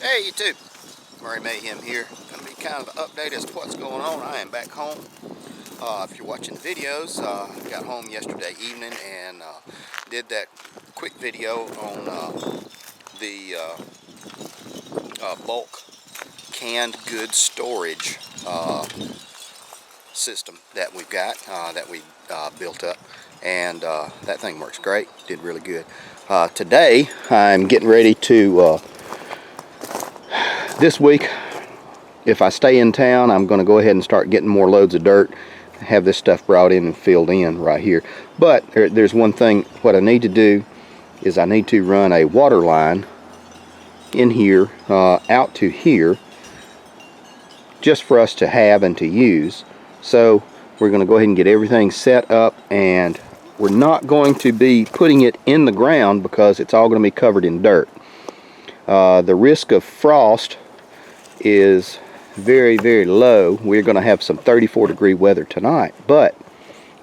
Hey YouTube, Murray Mayhem here. Going to be kind of an update as to what's going on. I am back home. If you're watching the videos, I got home yesterday evening and did that quick video on the bulk canned goods storage system that we've got, that we built up, and that thing works great. Did really good. Today I'm getting ready to this week, if I stay in town, I'm going to go ahead and start getting more loads of dirt, have this stuff brought in and filled in right here. But there's one thing. What I need to do is I need to run a water line in here, out to here, just for us to have and to use. So we're going to go ahead and get everything set up, and we're not going to be putting it in the ground because it's all going to be covered in dirt. The risk of frost is very, very low. We're going to have some 34-degree weather tonight, but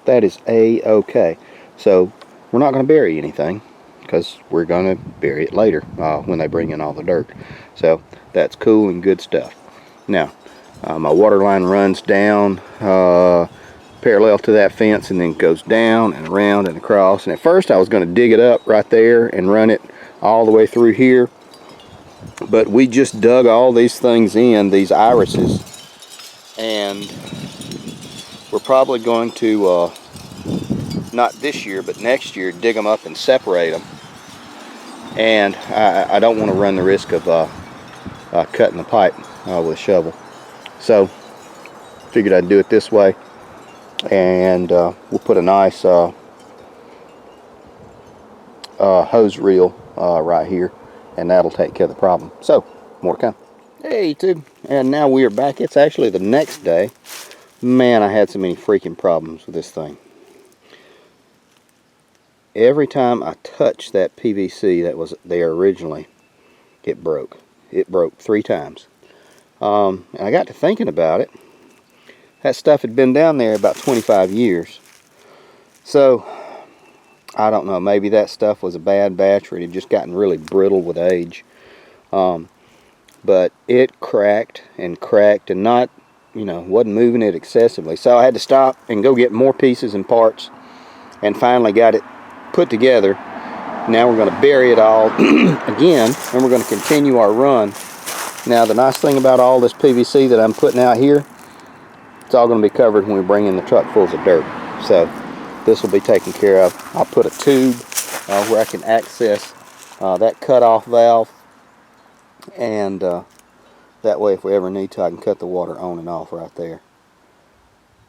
that is a-okay. So we're not going to bury anything because we're going to bury it later when they bring in all the dirt. So that's cool and good stuff. Now my water line runs down parallel to that fence and then goes down and around and across. And at first I was going to dig it up right there and run it all the way through here. But we just dug all these things in, these irises, and we're probably going to, not this year, but next year, dig them up and separate them. And I don't want to run the risk of cutting the pipe with a shovel. So, figured I'd do it this way, and we'll put a nice hose reel right here. And that'll take care of the problem. So, more to come. Hey YouTube, and now we are back. It's actually the next day. Man, I had so many freaking problems with this thing. Every time I touched that PVC that was there originally, it broke. It broke 3 times. And I got to thinking about it. That stuff had been down there about 25 years. So, I don't know, maybe that stuff was a bad batch or it had just gotten really brittle with age. But it cracked and not, wasn't moving it excessively. So I had to stop and go get more pieces and parts, and finally got it put together. Now we're going to bury it all again, and we're going to continue our run. Now the nice thing about all this PVC that I'm putting out here, it's all going to be covered when we bring in the truck fulls of dirt. So this will be taken care of. I'll put a tube where I can access that cutoff valve, and that way if we ever need to, I can cut the water on and off right there.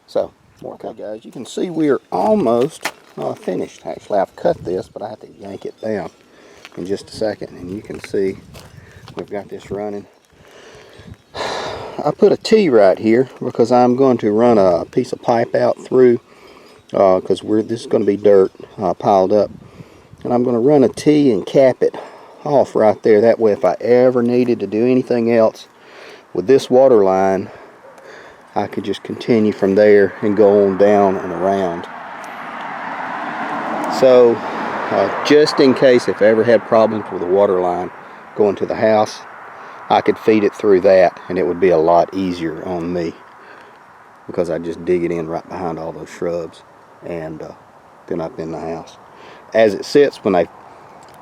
So, more okay, guys, you can see we're almost finished. Actually, I've cut this, but I have to yank it down in just a second, and you can see we've got this running. I put a T right here because I'm going to run a piece of pipe out through, because this is going to be dirt piled up, and I'm going to run a T and cap it off right there. That way if I ever needed to do anything else with this water line, I could just continue from there and go on down and around. So just in case if I ever had problems with the water line going to the house, I could feed it through that, and it would be a lot easier on me because I just dig it in right behind all those shrubs, and then up in the house. As it sits, when I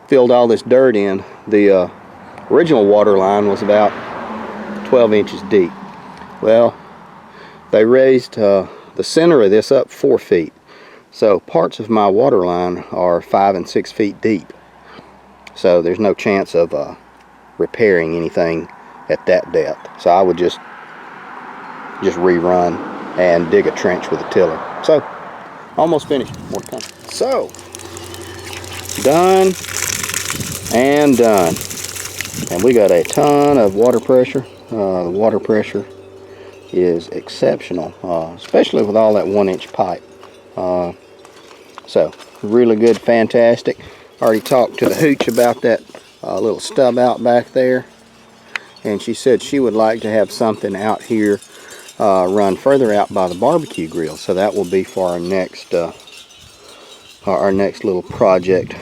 filled all this dirt in, the original water line was about 12 inches deep. Well, they raised the center of this up 4 feet. So parts of my water line are 5 and 6 feet deep. So there's no chance of repairing anything at that depth. So I would just rerun and dig a trench with a tiller. So almost finished. More to come. So done and done, and we got a ton of water pressure. The water pressure is exceptional, especially with all that 1-inch pipe. So really good, fantastic. Already talked to the hooch about that little stub out back there, and she said she would like to have something out here run further out by the barbecue grill. So that will be for our next little project.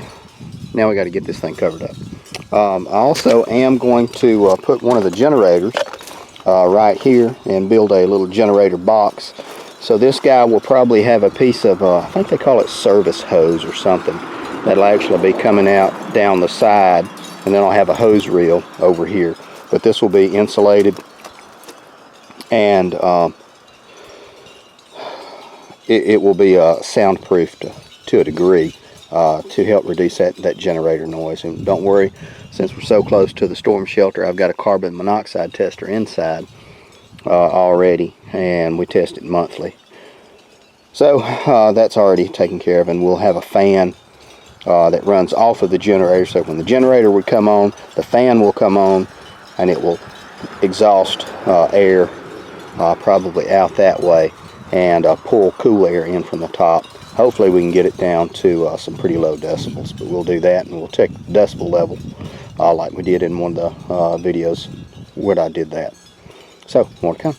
Now we got to get this thing covered up. I also am going to put one of the generators right here and build a little generator box. So this guy will probably have a piece of, I think they call it service hose or something, that'll actually be coming out down the side, and then I'll have a hose reel over here. But this will be insulated, and it will be soundproof to a degree to help reduce that generator noise. And don't worry, since we're so close to the storm shelter, I've got a carbon monoxide tester inside already, and we test it monthly. So that's already taken care of, and we'll have a fan that runs off of the generator, so when the generator would come on, the fan will come on and it will exhaust air probably out that way and pull cool air in from the top. Hopefully we can get it down to some pretty low decibels, but we'll do that, and we'll check the decibel level like we did in one of the videos where I did that. So, more to come.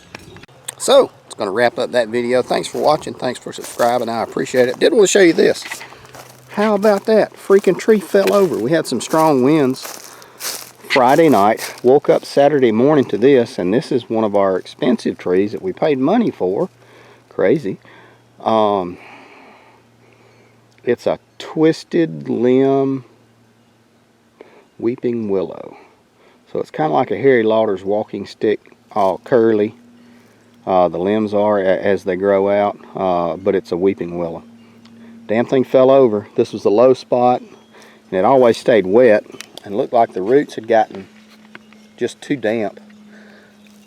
So, it's going to wrap up that video. Thanks for watching. Thanks for subscribing. I appreciate it. Did want to show you this. How about that? Freaking tree fell over. We had some strong winds Friday night. Woke up Saturday morning to this, and this is one of our expensive trees that we paid money for. Crazy. It's a twisted limb weeping willow. So it's kind of like a Harry Lauder's walking stick, all curly. The limbs are as they grow out, but it's a weeping willow. Damn thing fell over. This was the low spot, and it always stayed wet, and looked like the roots had gotten just too damp.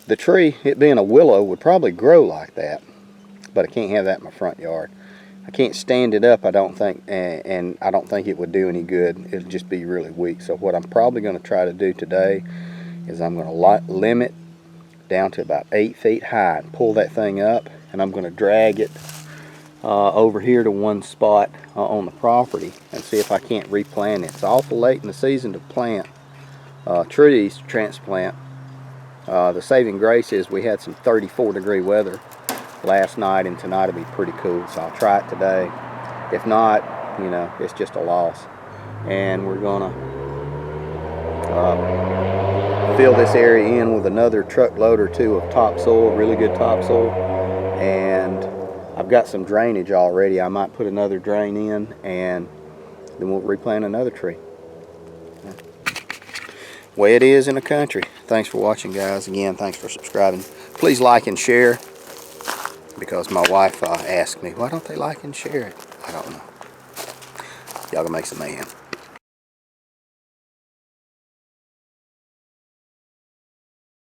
The tree, it being a willow, would probably grow like that, but I can't have that in my front yard. I can't stand it up, I don't think, and I don't think it would do any good. It'd just be really weak. So what I'm probably going to try to do today is I'm going to limit down to about 8 feet high and pull that thing up, and I'm going to drag it over here to one spot on the property and see if I can't replant it. It's awful late in the season to plant trees, transplant. The saving grace is we had some 34-degree weather last night, and tonight will be pretty cool, so I'll try it today. If not, you know, it's just a loss. And we're gonna fill this area in with another truckload or two of topsoil, really good topsoil, and I've got some drainage already. I might put another drain in, and then we'll replant another tree. Way it is in the country. Thanks for watching, guys. Again, thanks for subscribing. Please like and share, because my wife asked me, why don't they like and share it? I don't know. Y'all gonna make some mayhem.